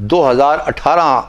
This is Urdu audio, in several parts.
2018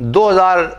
2000,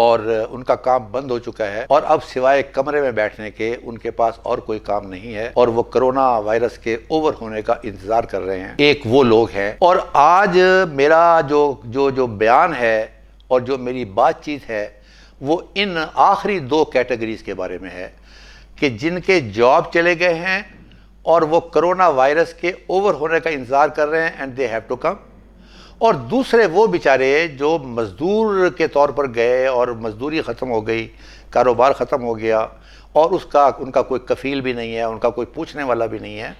اور ان کا کام بند ہو چکا ہے، اور اب سوائے کمرے میں بیٹھنے کے ان کے پاس اور کوئی کام نہیں ہے، اور وہ کرونا وائرس کے اوور ہونے کا انتظار کر رہے ہیں، ایک وہ لوگ ہیں۔ اور آج میرا جو بیان ہے اور جو میری بات چیت ہے وہ ان آخری دو کیٹیگریز کے بارے میں ہے کہ جن کے جاب چلے گئے ہیں اور وہ کرونا وائرس کے اوور ہونے کا انتظار کر رہے ہیں and they have to come, اور دوسرے وہ بیچارے جو مزدور کے طور پر گئے اور مزدوری ختم ہو گئی، کاروبار ختم ہو گیا، اور ان کا کوئی کفیل بھی نہیں ہے، ان کا کوئی پوچھنے والا بھی نہیں ہے۔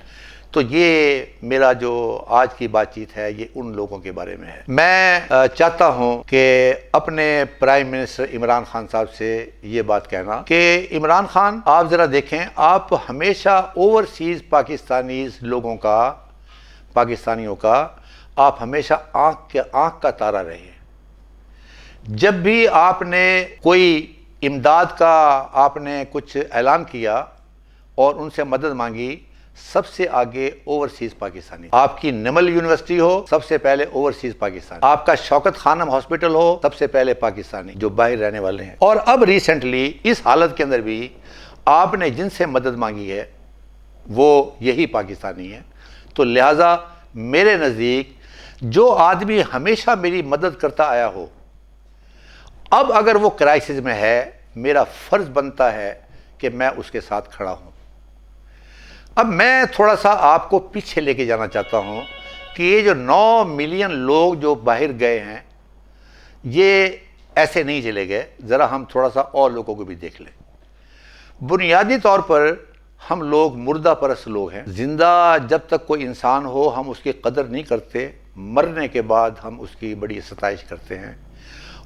تو یہ میرا جو آج کی بات چیت ہے یہ ان لوگوں کے بارے میں ہے۔ میں چاہتا ہوں کہ اپنے پرائم منسٹر عمران خان صاحب سے یہ بات کہنا کہ عمران خان، آپ ذرا دیکھیں، آپ ہمیشہ اوورسیز پاکستانیوں کا آپ ہمیشہ آنکھ کا تارا رہے ہیں۔ جب بھی آپ نے کوئی امداد کا آپ نے کچھ اعلان کیا اور ان سے مدد مانگی، سب سے آگے اوورسیز پاکستانی۔ آپ کی نمل یونیورسٹی ہو، سب سے پہلے اوورسیز پاکستانی۔ آپ کا شوکت خانم ہاسپٹل ہو، سب سے پہلے پاکستانی جو باہر رہنے والے ہیں۔ اور اب ریسنٹلی اس حالت کے اندر بھی آپ نے جن سے مدد مانگی ہے وہ یہی پاکستانی ہے۔ تو لہٰذا میرے نزدیک جو آدمی ہمیشہ میری مدد کرتا آیا ہو، اب اگر وہ کرائسس میں ہے، میرا فرض بنتا ہے کہ میں اس کے ساتھ کھڑا ہوں۔ اب میں تھوڑا سا آپ کو پیچھے لے کے جانا چاہتا ہوں کہ یہ جو 9 ملین لوگ جو باہر گئے ہیں یہ ایسے نہیں چلے گئے، ذرا ہم تھوڑا سا اور لوگوں کو بھی دیکھ لیں۔ بنیادی طور پر ہم لوگ مردہ پرست لوگ ہیں۔ زندہ جب تک کوئی انسان ہو ہم اس کی قدر نہیں کرتے، مرنے کے بعد ہم اس کی بڑی ستائش کرتے ہیں۔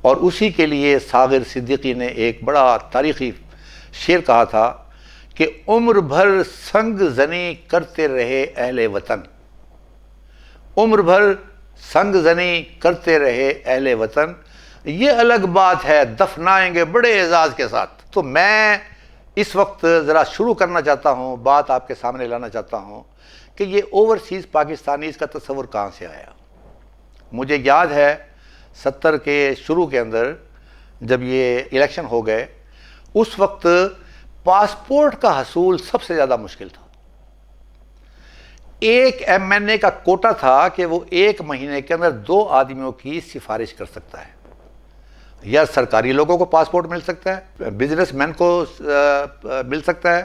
اور اسی کے لیے ساغر صدیقی نے ایک بڑا تاریخی شعر کہا تھا کہ عمر بھر سنگ زنی کرتے رہے اہل وطن، عمر بھر سنگ زنی کرتے رہے اہل وطن، یہ الگ بات ہے دفنائیں گے بڑے اعزاز کے ساتھ۔ تو میں اس وقت ذرا شروع کرنا چاہتا ہوں، بات آپ کے سامنے لانا چاہتا ہوں کہ یہ اوورسیز پاکستانیز کا تصور کہاں سے آیا۔ مجھے یاد ہے 70 کے شروع کے اندر جب یہ الیکشن ہو گئے، اس وقت پاسپورٹ کا حصول سب سے زیادہ مشکل تھا۔ ایک ایم این اے کا کوٹا تھا کہ وہ 1 مہینے کے اندر 2 آدمیوں کی سفارش کر سکتا ہے، یا سرکاری لوگوں کو پاسپورٹ مل سکتا ہے، بزنس مین کو مل سکتا ہے،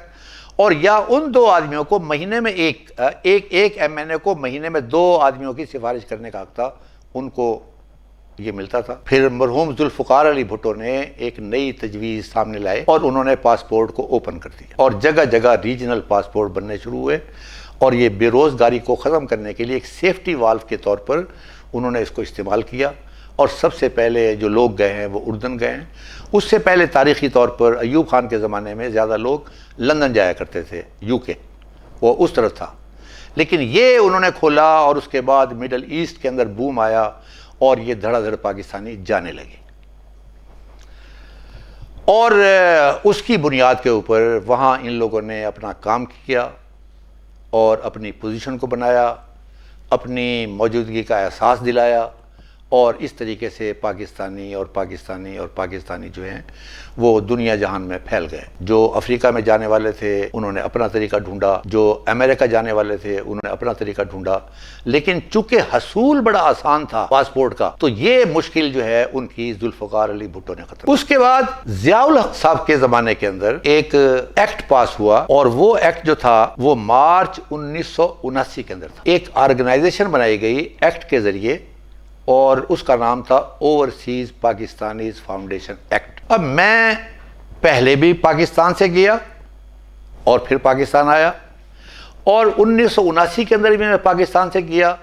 اور یا ان 2 آدمیوں کو مہینے میں ایک ایم این اے کو مہینے میں 2 آدمیوں کی سفارش کرنے کا حق تھا، ان کو یہ ملتا تھا۔ پھر مرحوم ذوالفقار علی بھٹو نے ایک نئی تجویز سامنے لائے اور انہوں نے پاسپورٹ کو اوپن کر دیا، اور جگہ جگہ ریجنل پاسپورٹ بننے شروع ہوئے، اور یہ بے روزگاری کو ختم کرنے کے لیے ایک سیفٹی والو کے طور پر انہوں نے اس کو استعمال کیا۔ اور سب سے پہلے جو لوگ گئے ہیں وہ اردن گئے ہیں۔ اس سے پہلے تاریخی طور پر ایوب خان کے زمانے میں زیادہ لوگ لندن جایا کرتے تھے، یو کے، وہ اس طرف تھا، لیکن یہ انہوں نے کھولا اور اس کے بعد مڈل ایسٹ کے اندر بوم آیا اور یہ دھڑا دھڑ پاکستانی جانے لگے، اور اس کی بنیاد کے اوپر وہاں ان لوگوں نے اپنا کام کیا اور اپنی پوزیشن کو بنایا، اپنی موجودگی کا احساس دلایا، اور اس طریقے سے پاکستانی جو ہیں وہ دنیا جہان میں پھیل گئے۔ جو افریقہ میں جانے والے تھے انہوں نے اپنا طریقہ ڈھونڈا، جو امریکہ جانے والے تھے انہوں نے اپنا طریقہ ڈھونڈا، لیکن چونکہ حصول بڑا آسان تھا پاسپورٹ کا، تو یہ مشکل جو ہے ان کی ذوالفقار علی بھٹو نے ختم۔ اس کے بعد ضیاء الحق صاحب کے زمانے کے اندر ایک ایکٹ پاس ہوا، اور وہ ایکٹ جو تھا وہ مارچ 1979 کے اندر تھا۔ ایک آرگنائزیشن بنائی گئی ایکٹ کے ذریعے، اور اس کا نام تھا اوورسیز پاکستانیز فاؤنڈیشن ایکٹ۔ اب میں پہلے بھی پاکستان سے گیا اور پھر پاکستان آیا، اور 1979 کے اندر بھی میں پاکستان سے گیا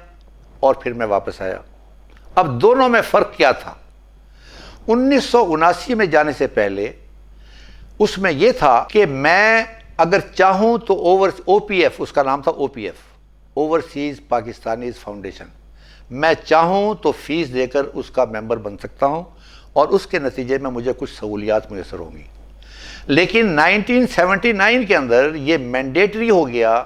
اور پھر میں واپس آیا۔ اب دونوں میں فرق کیا تھا؟ 1979 میں جانے سے پہلے اس میں یہ تھا کہ میں اگر چاہوں تو او پی ایف، اس کا نام تھا O P F, overseas Pakistanis foundation, میں چاہوں تو فیس دے کر اس کا ممبر بن سکتا ہوں اور اس کے نتیجے میں مجھے کچھ سہولیات میسر ہوں گی۔ لیکن 1979 کے اندر یہ مینڈیٹری ہو گیا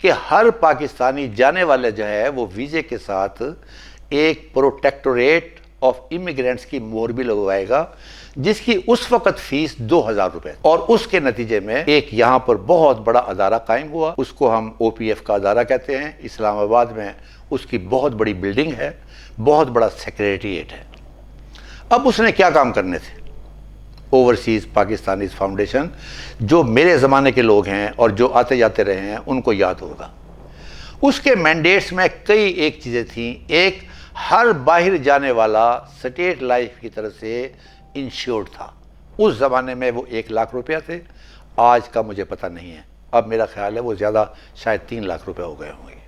کہ ہر پاکستانی جانے والا جو ہے وہ ویزے کے ساتھ ایک پروٹیکٹوریٹ آف امیگرینٹس کی مہر بھی لگوائے گا، جس کی اس وقت فیس 2000 روپے، اور اس کے نتیجے میں ایک یہاں پر بہت بڑا ادارہ قائم ہوا، اس کو ہم OPF کا ادارہ کہتے ہیں، اسلام آباد میں اس کی بہت بڑی بلڈنگ ہے، بہت بڑا سیکریٹریٹ ہے۔ اب اس نے کیا کام کرنے تھے؟ اوورسیز پاکستانیز فاؤنڈیشن، جو میرے زمانے کے لوگ ہیں اور جو آتے جاتے رہے ہیں ان کو یاد ہوگا، اس کے مینڈیٹس میں کئی ایک چیزیں تھیں۔ ایک، ہر باہر جانے والا سٹیٹ لائف کی طرف سے انشورڈ تھا۔ اس زمانے میں وہ 1 لاکھ روپیہ تھے، آج کا مجھے پتہ نہیں ہے، اب میرا خیال ہے وہ زیادہ شاید 3 لاکھ روپے ہو گئے ہوں گے۔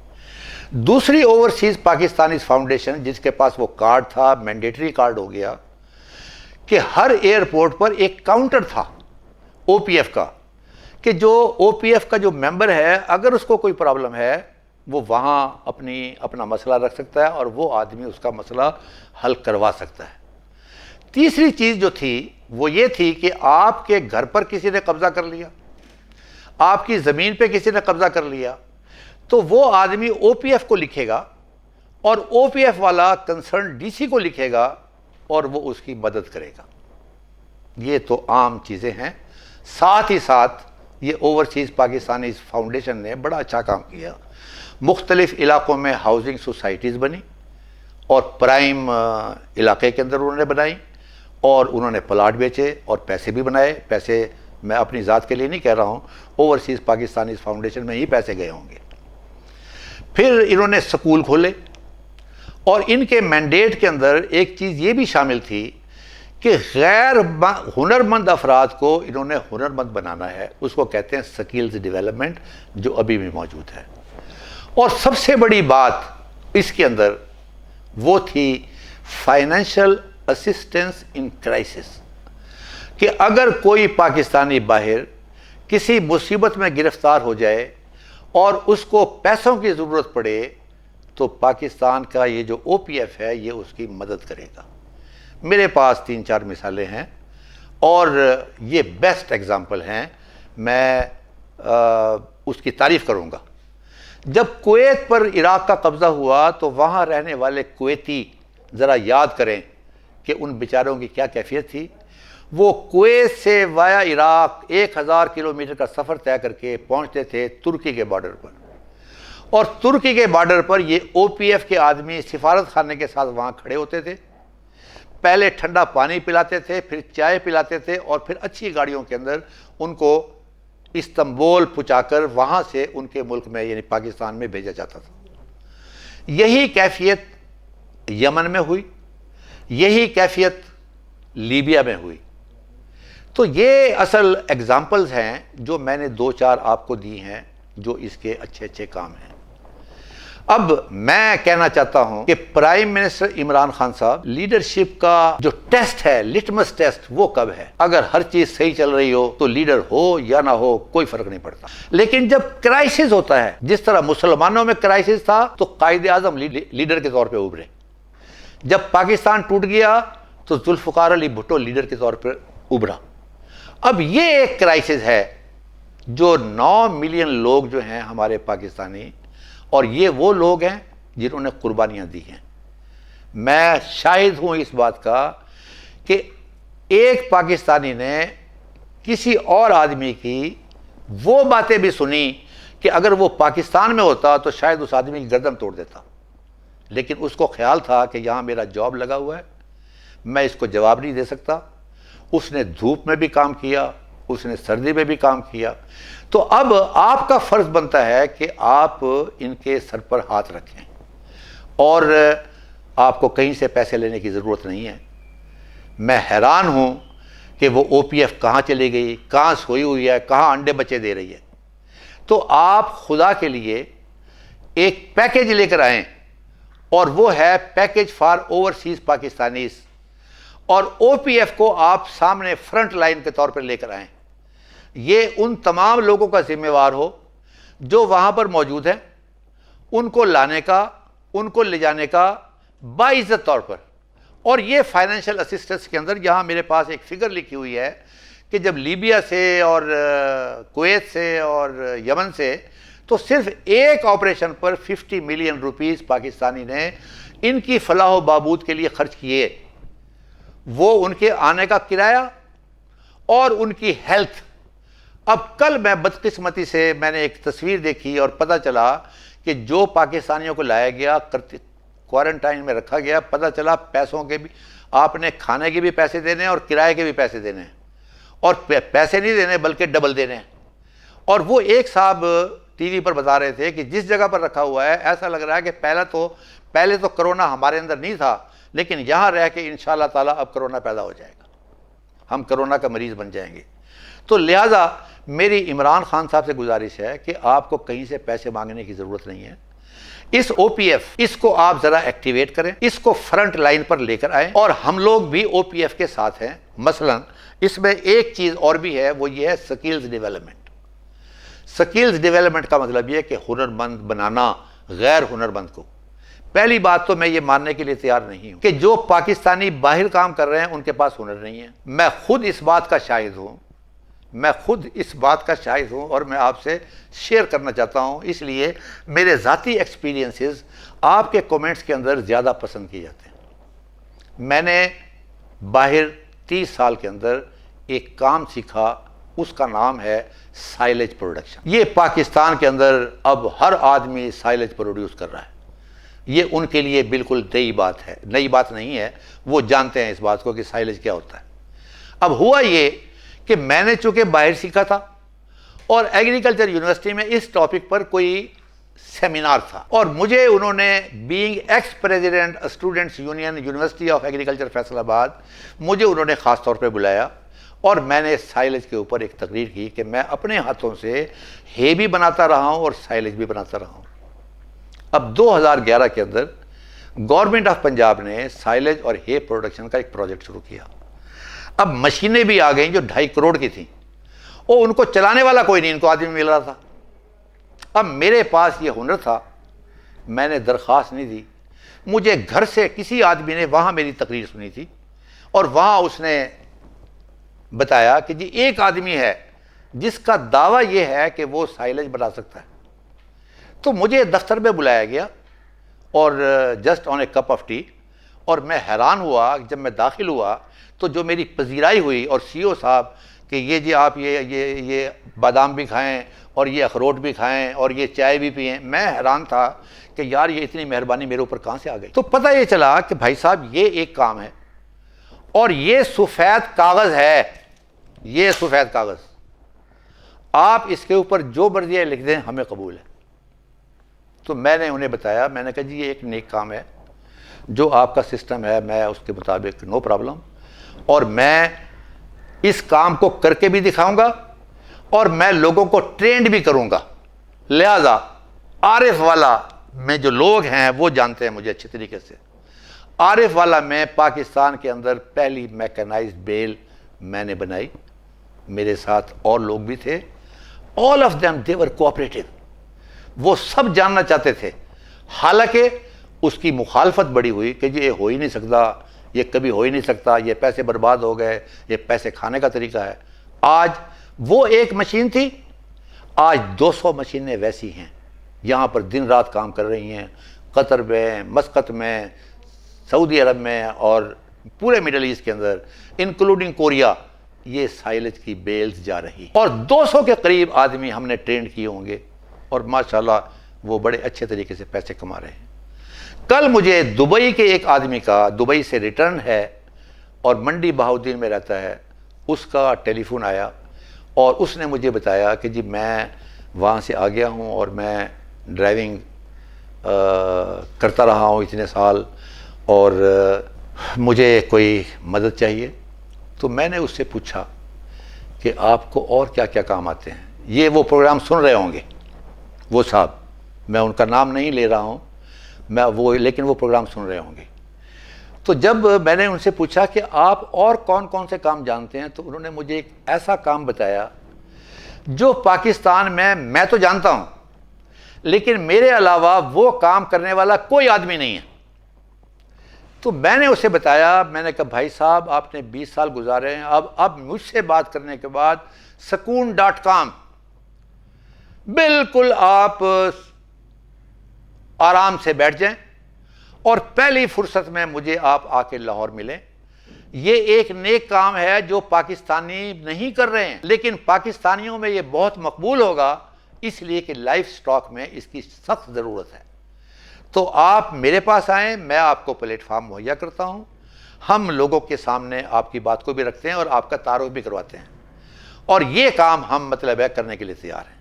دوسری اوورسیز پاکستانیز فاؤنڈیشن، جس کے پاس وہ کارڈ تھا، مینڈیٹری کارڈ ہو گیا، کہ ہر ایئرپورٹ پر ایک کاؤنٹر تھا OPF کا، کہ جو OPF کا جو ممبر ہے اگر اس کو کوئی پرابلم ہے وہ وہاں اپنا مسئلہ رکھ سکتا ہے اور وہ آدمی اس کا مسئلہ حل کروا سکتا ہے۔ تیسری چیز جو تھی وہ یہ تھی کہ آپ کے گھر پر کسی نے قبضہ کر لیا، آپ کی زمین پہ کسی نے قبضہ کر لیا، تو وہ آدمی OPF کو لکھے گا اور OPF والا کنسرن DC کو لکھے گا اور وہ اس کی مدد کرے گا۔ یہ تو عام چیزیں ہیں۔ ساتھ ہی ساتھ یہ اوورسیز پاکستانیز فاؤنڈیشن نے بڑا اچھا کام کیا، مختلف علاقوں میں ہاؤسنگ سوسائٹیز بنی اور پرائم علاقے کے اندر انہوں نے بنائی، اور انہوں نے پلاٹ بیچے اور پیسے بھی بنائے۔ پیسے میں اپنی ذات کے لیے نہیں کہہ رہا ہوں، اوورسیز پاکستانیز فاؤنڈیشن میں ہی پیسے گئے ہوں گے۔ پھر انہوں نے سکول کھولے، اور ان کے مینڈیٹ کے اندر ایک چیز یہ بھی شامل تھی کہ غیر ہنرمند افراد کو انہوں نے ہنرمند بنانا ہے، اس کو کہتے ہیں سکلز ڈیولپمنٹ، جو ابھی بھی موجود ہے۔ اور سب سے بڑی بات اس کے اندر وہ تھی فائنینشل اسسٹنس ان کرائسس، کہ اگر کوئی پاکستانی باہر کسی مصیبت میں گرفتار ہو جائے اور اس کو پیسوں کی ضرورت پڑے تو پاکستان کا یہ جو OPF ہے یہ اس کی مدد کرے گا۔ میرے پاس 3-4 مثالیں ہیں اور یہ بیسٹ ایگزامپل ہیں، میں اس کی تعریف کروں گا۔ جب کویت پر عراق کا قبضہ ہوا تو وہاں رہنے والے کویتی ذرا یاد کریں کہ ان بیچاروں کی کیا کیفیت تھی۔ وہ کویت سے وایا عراق 1000 کلومیٹر کا سفر طے کر کے پہنچتے تھے ترکی کے بارڈر پر، اور ترکی کے بارڈر پر یہ OPF کے آدمی سفارت خانے کے ساتھ وہاں کھڑے ہوتے تھے، پہلے ٹھنڈا پانی پلاتے تھے، پھر چائے پلاتے تھے، اور پھر اچھی گاڑیوں کے اندر ان کو استنبول پہنچا کر وہاں سے ان کے ملک میں یعنی پاکستان میں بھیجا جاتا تھا۔ یہی کیفیت یمن میں ہوئی، یہی کیفیت لیبیا میں ہوئی۔ تو یہ اصل ایگزامپلز ہیں جو میں نے 2-4 آپ کو دی ہیں جو اس کے اچھے اچھے کام ہیں۔ اب میں کہنا چاہتا ہوں کہ پرائم منسٹر عمران خان صاحب، لیڈرشپ کا جو ٹیسٹ ہے، لٹمس ٹیسٹ، وہ کب ہے؟ اگر ہر چیز صحیح چل رہی ہو تو لیڈر ہو یا نہ ہو کوئی فرق نہیں پڑتا، لیکن جب کرائسس ہوتا ہے، جس طرح مسلمانوں میں کرائسس تھا تو قائد اعظم لیڈر کے طور پہ ابھرے، جب پاکستان ٹوٹ گیا تو ذوالفقار علی بھٹو لیڈر کے طور پر ابھرا۔ اب یہ ایک کرائسس ہے جو 9 ملین لوگ جو ہیں ہمارے پاکستانی، اور یہ وہ لوگ ہیں جنہوں نے قربانیاں دی ہیں۔ میں شاہد ہوں اس بات کا کہ ایک پاکستانی نے کسی اور آدمی کی وہ باتیں بھی سنی کہ اگر وہ پاکستان میں ہوتا تو شاید اس آدمی کی گردن توڑ دیتا، لیکن اس کو خیال تھا کہ یہاں میرا جاب لگا ہوا ہے، میں اس کو جواب نہیں دے سکتا۔ اس نے دھوپ میں بھی کام کیا، اس نے سردی میں بھی کام کیا۔ تو اب آپ کا فرض بنتا ہے کہ آپ ان کے سر پر ہاتھ رکھیں، اور آپ کو کہیں سے پیسے لینے کی ضرورت نہیں ہے۔ میں حیران ہوں کہ وہ OPF کہاں چلی گئی، کہاں سوئی ہوئی ہے، کہاں انڈے بچے دے رہی ہے۔ تو آپ خدا کے لیے ایک پیکیج لے کر آئیں، اور وہ ہے پیکیج فار اوورسیز پاکستانیز، اور OPF کو آپ سامنے فرنٹ لائن کے طور پر لے کر آئیں۔ یہ ان تمام لوگوں کا ذمہ وار ہو جو وہاں پر موجود ہیں، ان کو لانے کا، ان کو لے جانے کا باعزت طور پر۔ اور یہ فائنینشیل اسسٹنس کے اندر یہاں میرے پاس ایک فگر لکھی ہوئی ہے کہ جب لیبیا سے اور کویت سے اور یمن سے، تو صرف ایک آپریشن پر 50 ملین روپیز پاکستانی نے ان کی فلاح و بہبود کے لیے خرچ کیے۔ وہ ان کے آنے کا کرایہ اور ان کی ہیلتھ. اب کل میں بدقسمتی سے میں نے ایک تصویر دیکھی اور پتہ چلا کہ جو پاکستانیوں کو لایا گیا کوارنٹائن میں رکھا گیا, پتہ چلا پیسوں کے بھی, آپ نے کھانے کے بھی پیسے دینے ہیں اور کرائے کے بھی پیسے دینے ہیں, اور پیسے نہیں دینے بلکہ ڈبل دینے ہیں. اور وہ ایک صاحب ٹی وی پر بتا رہے تھے کہ جس جگہ پر رکھا ہوا ہے ایسا لگ رہا ہے کہ پہلے تو کرونا ہمارے اندر نہیں تھا, لیکن یہاں رہ کے انشاءاللہ تعالیٰ اب کرونا پیدا ہو جائے گا, ہم کرونا کا مریض بن جائیں گے. تو لہٰذا میری عمران خان صاحب سے گزارش ہے کہ آپ کو کہیں سے پیسے مانگنے کی ضرورت نہیں ہے. اس او پی ایف اس کو آپ ذرا ایکٹیویٹ کریں, اس کو فرنٹ لائن پر لے کر آئیں, اور ہم لوگ بھی او پی ایف کے ساتھ ہیں. مثلا اس میں ایک چیز اور بھی ہے, وہ یہ ہے سکلز ڈیولپمنٹ. سکلز ڈیولپمنٹ کا مطلب یہ کہ ہنرمند بنانا غیر ہنرمند کو. پہلی بات تو میں یہ ماننے کے لیے تیار نہیں ہوں کہ جو پاکستانی باہر کام کر رہے ہیں ان کے پاس ہنر نہیں ہے. میں خود اس بات کا شاہد ہوں, اور میں آپ سے شیئر کرنا چاہتا ہوں. اس لیے میرے ذاتی ایکسپیرینسز آپ کے کومنٹس کے اندر زیادہ پسند کیے جاتے ہیں. میں نے باہر 30 سال کے اندر ایک کام سیکھا, اس کا نام ہے سائلیج پروڈکشن. یہ پاکستان کے اندر اب ہر آدمی سائلیج پروڈیوس کر رہا ہے. یہ ان کے لیے بالکل نئی بات نہیں ہے, وہ جانتے ہیں اس بات کو کہ سائلیج کیا ہوتا ہے. اب ہوا یہ کہ میں نے چونکہ باہر سیکھا تھا, اور ایگریکلچر یونیورسٹی میں اس ٹاپک پر کوئی سیمینار تھا, اور مجھے انہوں نے being x president students union university of agriculture Faisal آباد, مجھے انہوں نے خاص طور پہ بلایا, اور میں نے سائلیج کے اوپر ایک تقریر کی کہ میں اپنے ہاتھوں سے ہے بھی بناتا رہا ہوں اور سائلیج بھی بناتا رہا ہوں. اب 2011 کے اندر گورنمنٹ آف پنجاب نے سائلیج اور ہے پروڈکشن کا ایک پروجیکٹ شروع کیا. اب مشینیں بھی آ گئیں جو 2.5 کروڑ کی تھیں, اور ان کو چلانے والا کوئی نہیں, ان کو آدمی مل رہا تھا. اب میرے پاس یہ ہنر تھا, میں نے درخواست نہیں دی. مجھے گھر سے کسی آدمی نے وہاں میری تقریر سنی تھی, اور وہاں اس نے بتایا کہ جی ایک آدمی ہے جس کا دعویٰ یہ ہے کہ وہ سائلیج بنا سکتا ہے. تو مجھے دفتر میں بلایا گیا, اور just on a cup of T, اور میں حیران ہوا جب میں داخل ہوا تو جو میری پذیرائی ہوئی, اور سی او صاحب کہ یہ جی آپ یہ بادام بھی کھائیں اور یہ اخروٹ بھی کھائیں اور یہ چائے بھی پئیں. میں حیران تھا کہ یار یہ اتنی مہربانی میرے اوپر کہاں سے آ گئی. تو پتہ یہ چلا کہ بھائی صاحب یہ ایک کام ہے, اور یہ سفید کاغذ ہے, یہ سفید کاغذ, آپ اس کے اوپر جو مرضی لکھ دیں ہمیں قبول ہے. تو میں نے انہیں بتایا, میں نے کہا جی یہ ایک نیک کام ہے, جو آپ کا سسٹم ہے میں اس کے مطابق نو پرابلم, اور میں اس کام کو کر کے بھی دکھاؤں گا, اور میں لوگوں کو ٹرینڈ بھی کروں گا. لہذا عارف والا میں جو لوگ ہیں وہ جانتے ہیں مجھے اچھی طریقے سے. عارف والا میں پاکستان کے اندر پہلی میکنائزڈ بیل میں نے بنائی, میرے ساتھ اور لوگ بھی تھے. all of them they were cooperative, وہ سب جاننا چاہتے تھے. حالانکہ اس کی مخالفت بڑی ہوئی کہ یہ ہو ہی نہیں سکتا, یہ کبھی ہو ہی نہیں سکتا, یہ پیسے برباد ہو گئے, یہ پیسے کھانے کا طریقہ ہے. آج وہ ایک مشین تھی, آج 200 مشینیں ویسی ہیں یہاں پر دن رات کام کر رہی ہیں, قطر میں, مسقط میں, سعودی عرب میں, اور پورے مڈل ایسٹ کے اندر انکلوڈنگ کوریا. یہ سائلیج کی بیلز جا رہی, اور 200 کے قریب آدمی ہم نے ٹرینڈ کیے ہوں گے, اور ماشاءاللہ وہ بڑے اچھے طریقے سے پیسے کما رہے ہیں. کل مجھے دبئی کے ایک آدمی کا, دبئی سے ریٹرن ہے اور منڈی بہاؤدین میں رہتا ہے, اس کا ٹیلی فون آیا, اور اس نے مجھے بتایا کہ جی میں وہاں سے آ گیا ہوں اور میں ڈرائیونگ کرتا رہا ہوں اتنے سال, اور مجھے کوئی مدد چاہیے. تو میں نے اس سے پوچھا کہ آپ کو اور کیا کیا کام آتے ہیں. یہ وہ پروگرام سن رہے ہوں گے وہ صاحب, میں ان کا نام نہیں لے رہا ہوں لیکن وہ پروگرام سن رہے ہوں گے. تو جب میں نے ان سے پوچھا کہ آپ اور کون کون سے کام جانتے ہیں, تو انہوں نے مجھے ایک ایسا کام بتایا جو پاکستان میں تو جانتا ہوں, لیکن میرے علاوہ وہ کام کرنے والا کوئی آدمی نہیں ہے. تو میں نے اسے بتایا, میں نے کہا بھائی صاحب آپ نے 20 سال گزارے ہیں, اب مجھ سے بات کرنے کے بعد سکون.com بالکل آپ آرام سے بیٹھ جائیں, اور پہلی فرصت میں مجھے آپ آ کے لاہور ملیں. یہ ایک نیک کام ہے جو پاکستانی نہیں کر رہے ہیں، لیکن پاکستانیوں میں یہ بہت مقبول ہوگا، اس لیے کہ لائف سٹاک میں اس کی سخت ضرورت ہے۔ تو آپ میرے پاس آئیں، میں آپ کو پلیٹ فارم مہیا کرتا ہوں، ہم لوگوں کے سامنے آپ کی بات کو بھی رکھتے ہیں اور آپ کا تعارف بھی کرواتے ہیں، اور یہ کام ہم مطلب ہے کرنے کے لیے تیار ہیں۔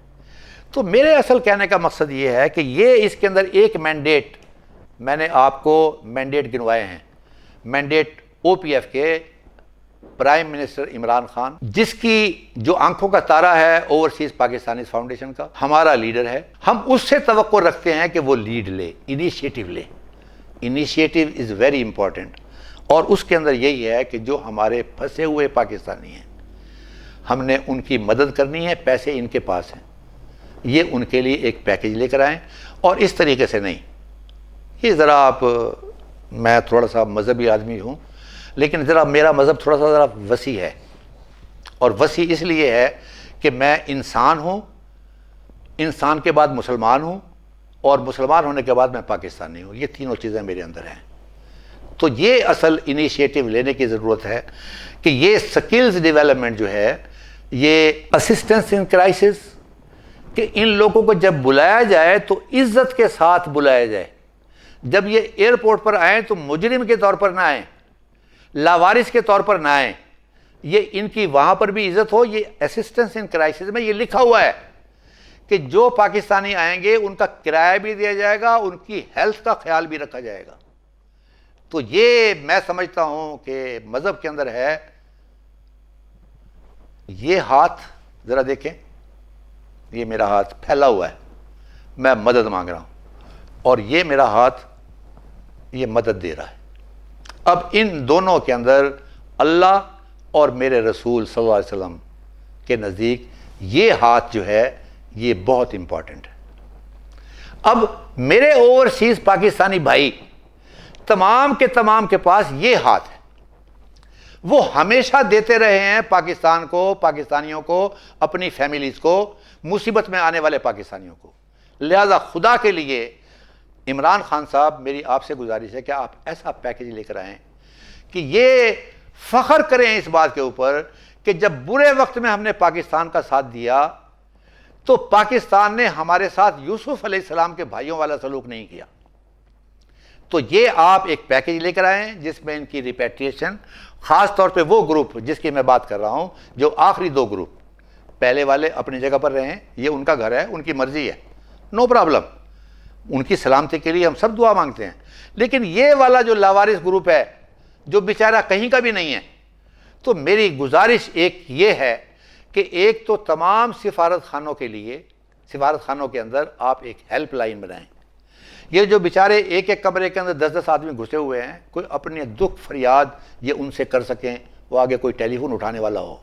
تو میرے اصل کہنے کا مقصد یہ ہے کہ یہ اس کے اندر ایک مینڈیٹ، میں نے آپ کو مینڈیٹ گنوائے ہیں، مینڈیٹ او پی ایف کے پرائم منسٹر عمران خان، جس کی جو آنکھوں کا تارا ہے اوورسیز پاکستانی فاؤنڈیشن کا، ہمارا لیڈر ہے، ہم اس سے توقع رکھتے ہیں کہ وہ لیڈ لے، انیشیٹو لے۔ انیشیٹو از ویری امپورٹنٹ، اور اس کے اندر یہی ہے کہ جو ہمارے پھنسے ہوئے پاکستانی ہیں، ہم نے ان کی مدد کرنی ہے، پیسے ان کے پاس ہیں، یہ ان کے لیے ایک پیکیج لے کر آئیں، اور اس طریقے سے نہیں۔ یہ ذرا آپ، میں تھوڑا سا مذہبی آدمی ہوں، لیکن ذرا میرا مذہب تھوڑا سا ذرا وسیع ہے، اور وسیع اس لیے ہے کہ میں انسان ہوں، انسان کے بعد مسلمان ہوں، اور مسلمان ہونے کے بعد میں پاکستانی ہوں، یہ تینوں چیزیں میرے اندر ہیں۔ تو یہ اصل انیشیٹو لینے کی ضرورت ہے کہ یہ سکلز ڈیولپمنٹ جو ہے، یہ اسسٹنس ان کرائسس، کہ ان لوگوں کو جب بلایا جائے تو عزت کے ساتھ بلایا جائے۔ جب یہ ایئرپورٹ پر آئیں تو مجرم کے طور پر نہ آئیں، لاوارث کے طور پر نہ آئیں، یہ ان کی وہاں پر بھی عزت ہو۔ یہ اسسٹنس ان کرائسس میں یہ لکھا ہوا ہے کہ جو پاکستانی آئیں گے ان کا کرایہ بھی دیا جائے گا، ان کی ہیلتھ کا خیال بھی رکھا جائے گا۔ تو یہ میں سمجھتا ہوں کہ مذہب کے اندر ہے۔ یہ ہاتھ ذرا دیکھیں، یہ میرا ہاتھ پھیلا ہوا ہے، میں مدد مانگ رہا ہوں، اور یہ میرا ہاتھ یہ مدد دے رہا ہے۔ اب ان دونوں کے اندر اللہ اور میرے رسول صلی اللہ علیہ وسلم کے نزدیک یہ ہاتھ جو ہے یہ بہت امپورٹنٹ ہے۔ اب میرے اوورسیز پاکستانی بھائی تمام کے پاس یہ ہاتھ ہے، وہ ہمیشہ دیتے رہے ہیں پاکستان کو، پاکستانیوں کو، اپنی فیملیز کو، مصیبت میں آنے والے پاکستانیوں کو۔ لہذا خدا کے لیے عمران خان صاحب، میری آپ سے گزارش ہے کہ آپ ایسا پیکیج لے کر آئیں کہ یہ فخر کریں اس بات کے اوپر کہ جب برے وقت میں ہم نے پاکستان کا ساتھ دیا تو پاکستان نے ہمارے ساتھ یوسف علیہ السلام کے بھائیوں والا سلوک نہیں کیا۔ تو یہ آپ ایک پیکیج لے کر آئیں جس میں ان کی ریپیٹریشن، خاص طور پہ وہ گروپ جس کی میں بات کر رہا ہوں، جو آخری دو گروپ، پہلے والے اپنی جگہ پر رہیں، یہ ان کا گھر ہے، ان کی مرضی ہے، نو پرابلم، ان کی سلامتی کے لیے ہم سب دعا مانگتے ہیں، لیکن یہ والا جو لاوارث گروپ ہے جو بیچارہ کہیں کا بھی نہیں ہے، تو میری گزارش ایک یہ ہے کہ ایک تو تمام سفارت خانوں کے لیے، سفارت خانوں کے اندر آپ ایک ہیلپ لائن بنائیں۔ یہ جو بیچارے ایک ایک کمرے کے اندر 10 آدمی گھسے ہوئے ہیں، کوئی اپنے دکھ فریاد یہ ان سے کر سکیں، وہ آگے کوئی ٹیلی فون اٹھانے والا ہو،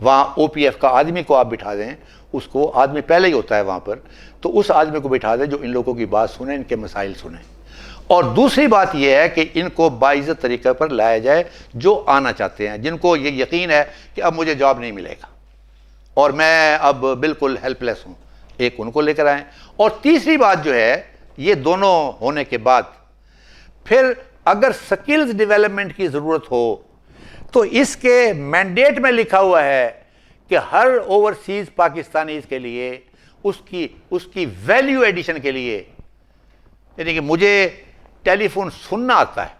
وہاں او پی ایف کا آدمی کو آپ بٹھا دیں، اس کو آدمی پہلے ہی ہوتا ہے وہاں پر، تو اس آدمی کو بٹھا دیں جو ان لوگوں کی بات سنیں، ان کے مسائل سنیں۔ اور دوسری بات یہ ہے کہ ان کو باعزت طریقے پر لایا جائے جو آنا چاہتے ہیں، جن کو یہ یقین ہے کہ اب مجھے جاب نہیں ملے گا اور میں اب بالکل ہیلپ لیس ہوں، ایک ان کو لے کر آئیں۔ اور تیسری بات جو ہے، یہ دونوں ہونے کے بعد پھر اگر سکلز ڈیولپمنٹ کی ضرورت ہو تو اس کے مینڈیٹ میں لکھا ہوا ہے کہ ہر اوورسیز پاکستانیز کے لیے اس کی ویلیو ایڈیشن کے لیے، یعنی کہ مجھے ٹیلی فون سننا آتا ہے،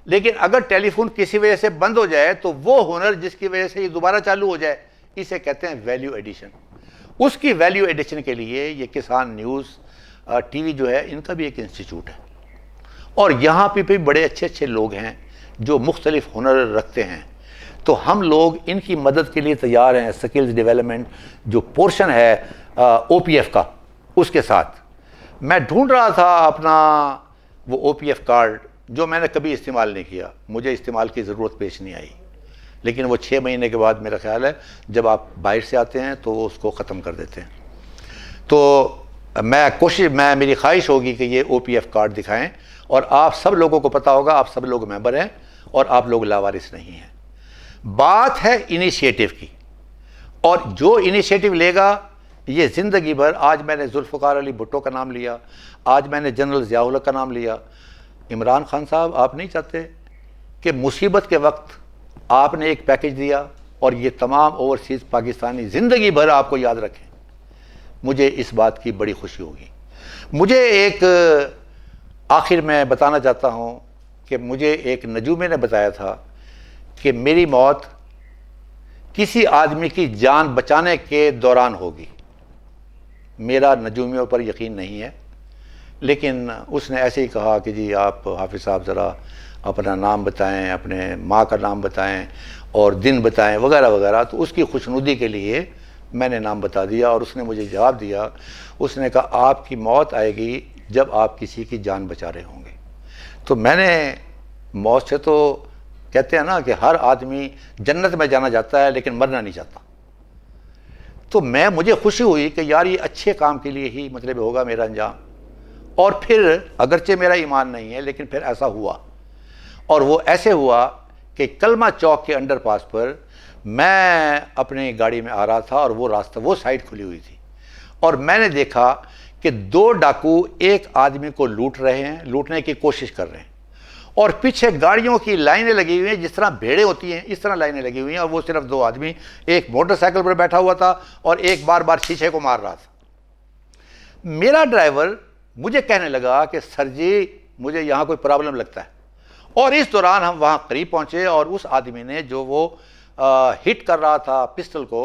لیکن اگر ٹیلی فون کسی وجہ سے بند ہو جائے تو وہ ہنر جس کی وجہ سے یہ دوبارہ چالو ہو جائے، اسے کہتے ہیں ویلیو ایڈیشن۔ اس کی ویلیو ایڈیشن کے لیے یہ کسان نیوز ٹی وی جو ہے، ان کا بھی ایک انسٹیٹیوٹ ہے، اور یہاں پہ بھی بڑے اچھے لوگ ہیں جو مختلف ہنر رکھتے ہیں، تو ہم لوگ ان کی مدد کے لیے تیار ہیں۔ سکلز ڈیولپمنٹ جو پورشن ہے او پی ایف کا، اس کے ساتھ میں ڈھونڈ رہا تھا اپنا وہ او پی ایف کارڈ جو میں نے کبھی استعمال نہیں کیا، مجھے استعمال کی ضرورت پیش نہیں آئی، لیکن وہ 6 مہینے کے بعد میرا خیال ہے جب آپ باہر سے آتے ہیں تو وہ اس کو ختم کر دیتے ہیں۔ تو میری خواہش ہوگی کہ یہ او پی ایف کارڈ دکھائیں، اور آپ سب لوگوں کو پتا ہوگا، آپ سب لوگ ممبر ہیں اور آپ لوگ لاوارث نہیں ہیں۔ بات ہے انیشیٹو کی، اور جو انیشیٹو لے گا یہ زندگی بھر، آج میں نے ذوالفقار علی بھٹو کا نام لیا، آج میں نے جنرل ضیاء الحق کا نام لیا، عمران خان صاحب آپ نہیں چاہتے کہ مصیبت کے وقت آپ نے ایک پیکج دیا اور یہ تمام اوورسیز پاکستانی زندگی بھر آپ کو یاد رکھیں، مجھے اس بات کی بڑی خوشی ہوگی۔ مجھے ایک آخر میں بتانا چاہتا ہوں کہ مجھے ایک نجومی نے بتایا تھا کہ میری موت کسی آدمی کی جان بچانے کے دوران ہوگی۔ میرا نجومیوں پر یقین نہیں ہے، لیکن اس نے ایسے ہی کہا کہ جی آپ حافظ صاحب ذرا اپنا نام بتائیں، اپنے ماں کا نام بتائیں اور دن بتائیں وغیرہ وغیرہ، تو اس کی خوشنودی کے لیے میں نے نام بتا دیا اور اس نے مجھے جواب دیا، اس نے کہا آپ کی موت آئے گی جب آپ کسی کی جان بچا رہے ہوں گے۔ تو میں نے موت سے تو کہتے ہیں نا کہ ہر آدمی جنت میں جانا چاہتا ہے لیکن مرنا نہیں چاہتا، تو مجھے خوشی ہوئی کہ یار یہ اچھے کام کے لیے ہی مطلب ہوگا میرا انجام۔ اور پھر اگرچہ میرا ایمان نہیں ہے لیکن پھر ایسا ہوا، اور وہ ایسے ہوا کہ کلمہ چوک کے انڈر پاس پر میں اپنی گاڑی میں آ رہا تھا اور وہ راستہ، وہ سائٹ کھلی ہوئی تھی، اور میں نے دیکھا کہ 2 ڈاکو ایک آدمی کو لوٹ رہے ہیں، لوٹنے کی کوشش کر رہے ہیں، اور پیچھے گاڑیوں کی لائنیں لگی ہوئی ہیں، جس طرح بھیڑیں ہوتی ہیں اس طرح لائنیں لگی ہوئی ہیں، اور وہ صرف 2 آدمی، ایک موٹر سائیکل پر بیٹھا ہوا تھا اور ایک بار بار شیشے کو مار رہا تھا۔ میرا ڈرائیور مجھے کہنے لگا کہ سر جی مجھے یہاں کوئی پرابلم لگتا ہے، اور اس دوران ہم وہاں قریب پہنچے اور اس آدمی نے جو وہ ہٹ کر رہا تھا پسٹل کو،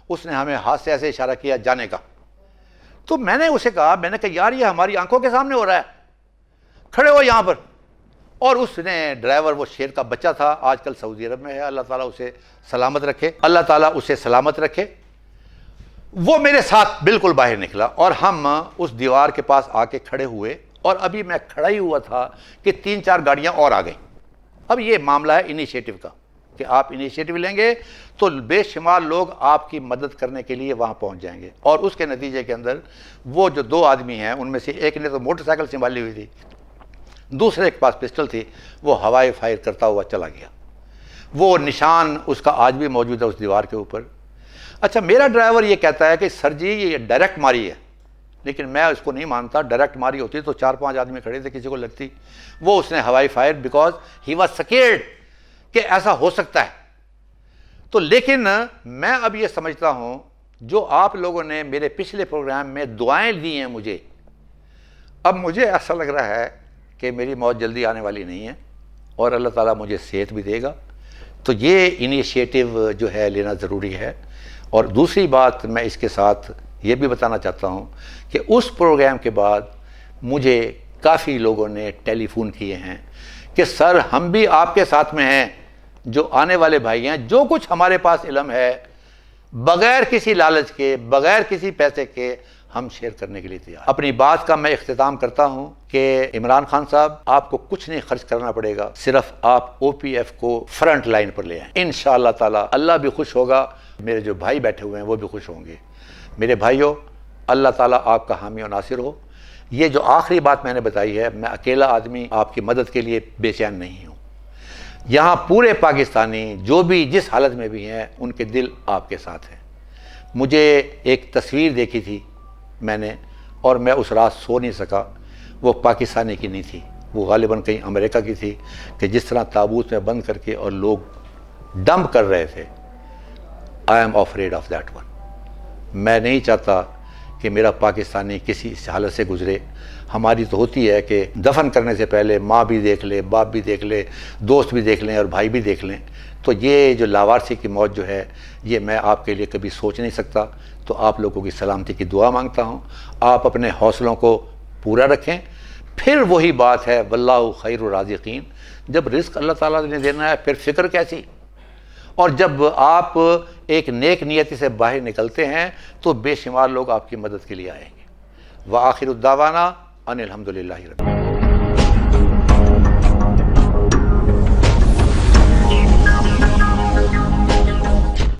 اس نے ہمیں ہاتھ سے ایسے اشارہ کیا جانے کا۔ تو میں نے اسے کہا، میں نے کہا یار یہ ہماری آنکھوں کے سامنے ہو رہا ہے، کھڑے ہو یہاں پر۔ اور اس نے ڈرائیور، وہ شیر کا بچہ تھا، آج کل سعودی عرب میں ہے، اللہ تعالیٰ اسے سلامت رکھے، اللہ تعالیٰ اسے سلامت رکھے، وہ میرے ساتھ بالکل باہر نکلا اور ہم اس دیوار کے پاس آ کے کھڑے ہوئے، اور ابھی میں کھڑا ہی ہوا تھا کہ 3-4 گاڑیاں اور آ گئیں۔ اب یہ معاملہ ہے انیشیٹو کا کہ آپ انیشیٹو لیں گے تو بے شمار لوگ آپ کی مدد کرنے کے لیے وہاں پہنچ جائیں گے، اور اس کے نتیجے کے اندر وہ جو 2 آدمی ہیں ان میں سے ایک نے تو موٹر سائیکل سنبھالی ہوئی تھی، دوسرے کے پاس پسٹل تھی، وہ ہوائی فائر کرتا ہوا چلا گیا۔ وہ نشان اس کا آج بھی موجود ہے اس دیوار کے اوپر۔ اچھا، میرا ڈرائیور یہ کہتا ہے کہ سر جی یہ ڈائریکٹ ماری ہے، لیکن میں اس کو نہیں مانتا، ڈائریکٹ ماری ہوتی تو 4-5 آدمی کھڑے تھے، کسی کو لگتی۔ وہ اس نے ہوائی fire because he was scared کہ ایسا ہو سکتا ہے۔ تو لیکن میں اب یہ سمجھتا ہوں، جو آپ لوگوں نے میرے پچھلے پروگرام میں دعائیں دی ہیں مجھے، اب مجھے ایسا لگ رہا ہے کہ میری موت جلدی آنے والی نہیں ہے اور اللہ تعالیٰ مجھے صحت بھی دے گا، تو یہ انیشیٹو جو ہے لینا ضروری ہے۔ اور دوسری بات میں اس کے ساتھ یہ بھی بتانا چاہتا ہوں کہ اس پروگرام کے بعد مجھے کافی لوگوں نے ٹیلی فون کیے ہیں کہ سر ہم بھی آپ کے ساتھ میں ہیں، جو آنے والے بھائی ہیں، جو کچھ ہمارے پاس علم ہے بغیر کسی لالچ کے، بغیر کسی پیسے کے ہم شیئر کرنے کے لیے تیار۔ اپنی بات کا میں اختتام کرتا ہوں کہ عمران خان صاحب، آپ کو کچھ نہیں خرچ کرنا پڑے گا، صرف آپ او پی ایف کو فرنٹ لائن پر لے آئیں، انشاءاللہ تعالی اللہ بھی خوش ہوگا، میرے جو بھائی بیٹھے ہوئے ہیں وہ بھی خوش ہوں گے۔ میرے بھائیوں، اللہ تعالیٰ آپ کا حامی و ناصر ہو۔ یہ جو آخری بات میں نے بتائی ہے، میں اکیلا آدمی آپ کی مدد کے لیے بے چین نہیں ہوں، یہاں پورے پاکستانی جو بھی جس حالت میں بھی ہیں ان کے دل آپ کے ساتھ ہیں۔ مجھے ایک تصویر دیکھی تھی میں نے، اور میں اس رات سو نہیں سکا، وہ پاکستانی کی نہیں تھی، وہ غالباً کہیں امریکہ کی تھی، کہ جس طرح تابوت میں بند کر کے اور لوگ ڈمپ کر رہے تھے۔ I am afraid of that one. میں نہیں چاہتا کہ میرا پاکستانی کسی اس حالت سے گزرے۔ ہماری تو ہوتی ہے کہ دفن کرنے سے پہلے ماں بھی دیکھ لے، باپ بھی دیکھ لے، دوست بھی دیکھ لیں اور بھائی بھی دیکھ لیں، تو یہ جو لاوارثی کی موت جو ہے یہ میں آپ کے لیے کبھی سوچ نہیں سکتا۔ تو آپ لوگوں کی سلامتی کی دعا مانگتا ہوں، آپ اپنے حوصلوں کو پورا رکھیں۔ پھر وہی بات ہے، واللہ خیر الرازقین، جب رزق اللہ تعالیٰ نے دینا ہے پھر فکر کیسی؟ اور جب آپ ایک نیک نیتی سے باہر نکلتے ہیں تو بے شمار لوگ آپ کی مدد کے لیے آئیں گے۔ وآخر الدعوانا ان الحمدللہ رب العالمین۔